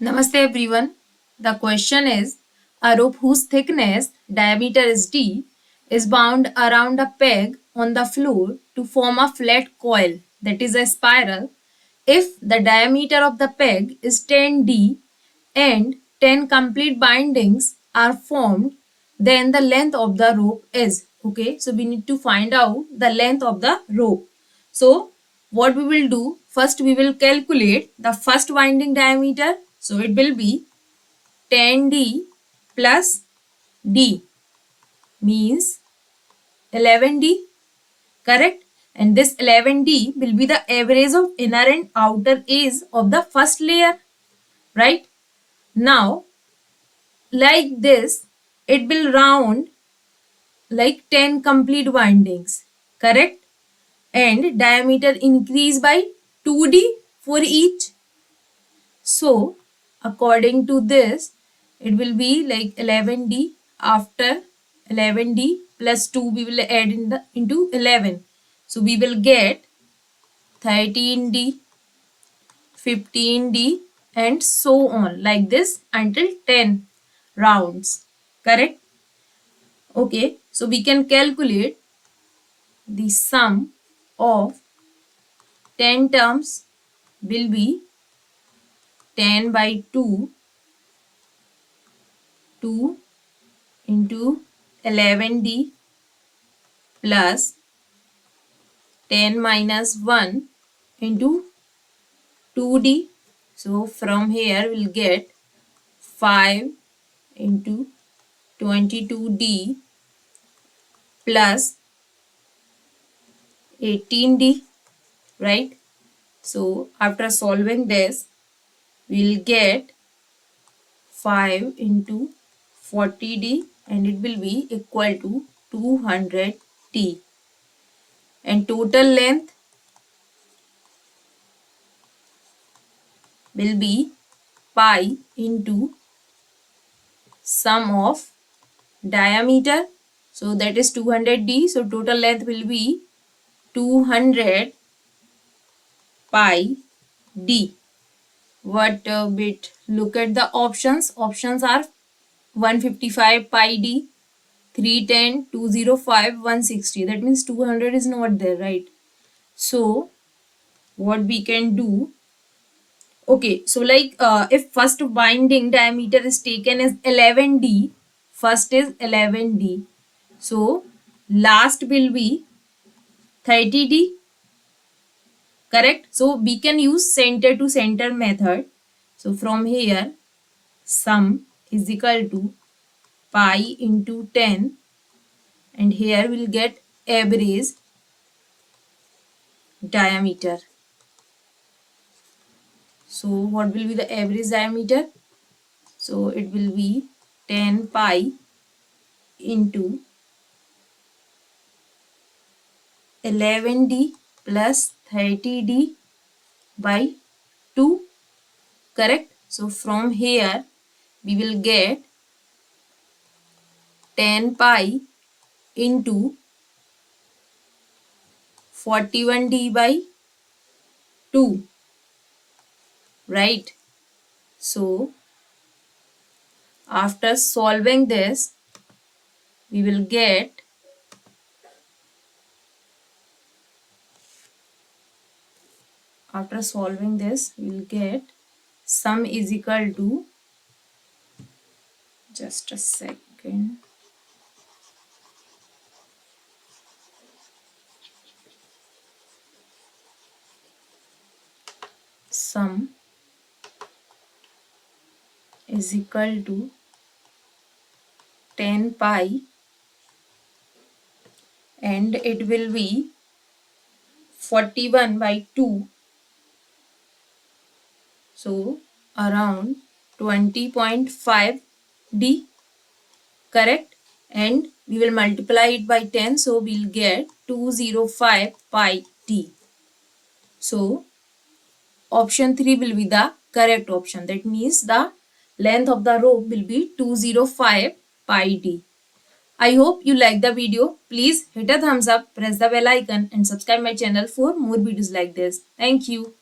Namaste everyone. The question is a rope whose thickness diameter is d is bound around a peg on the floor to form a flat coil that is a spiral. If the diameter of the peg is 10d and 10 complete bindings are formed, then the length of the rope is. Okay, so we need to find out the length of the rope. So what we will do, first we will calculate the first winding diameter. So it will be 10d plus d means 11d, correct? And this 11d will be the average of inner and outer edge of the first layer, right? Now like this, it will round like 10 complete windings, correct? And diameter increase by 2d for each. So according to this, it will be like 11d. After 11d plus 2 we will add into 11. So we will get 13d, 15d and so on like this until 10 rounds, correct? Okay, so we can calculate the sum of 10 terms will be 10 by 2, 2 into 11d plus 10 minus 1 into 2d. So from here we'll get 5 into 22d plus 18d, right? So after solving this, we'll get 5 into 40d and it will be equal to 200d. And total length will be pi into sum of diameter. So that is 200d. So total length will be 200 pi d. What bit? Look at the options. Options are 155 pi d, 310, 205, 160. That means 200 is not there, right? So what we can do, okay, so like if first binding diameter is taken as 11d, first is 11d, so last will be 30d, correct? So we can use center to center method. So from here sum is equal to pi into 10 and here we'll get average diameter. So what will be the average diameter? So it will be 10 pi into 11d plus 30d by 2, correct? So from here we will get 10 pi into 41d by 2, right? So after solving this, we will get sum is equal to, just a second, sum is equal to 10 pi and it will be 41 by 2, so around 20.5 d, correct? And we will multiply it by 10, so we'll get 205 pi d. So option 3 will be the correct option. That means the length of the rope will be 205 pi d. I hope you like the video. Please hit a thumbs up, press the bell icon and subscribe my channel for more videos like this. Thank you.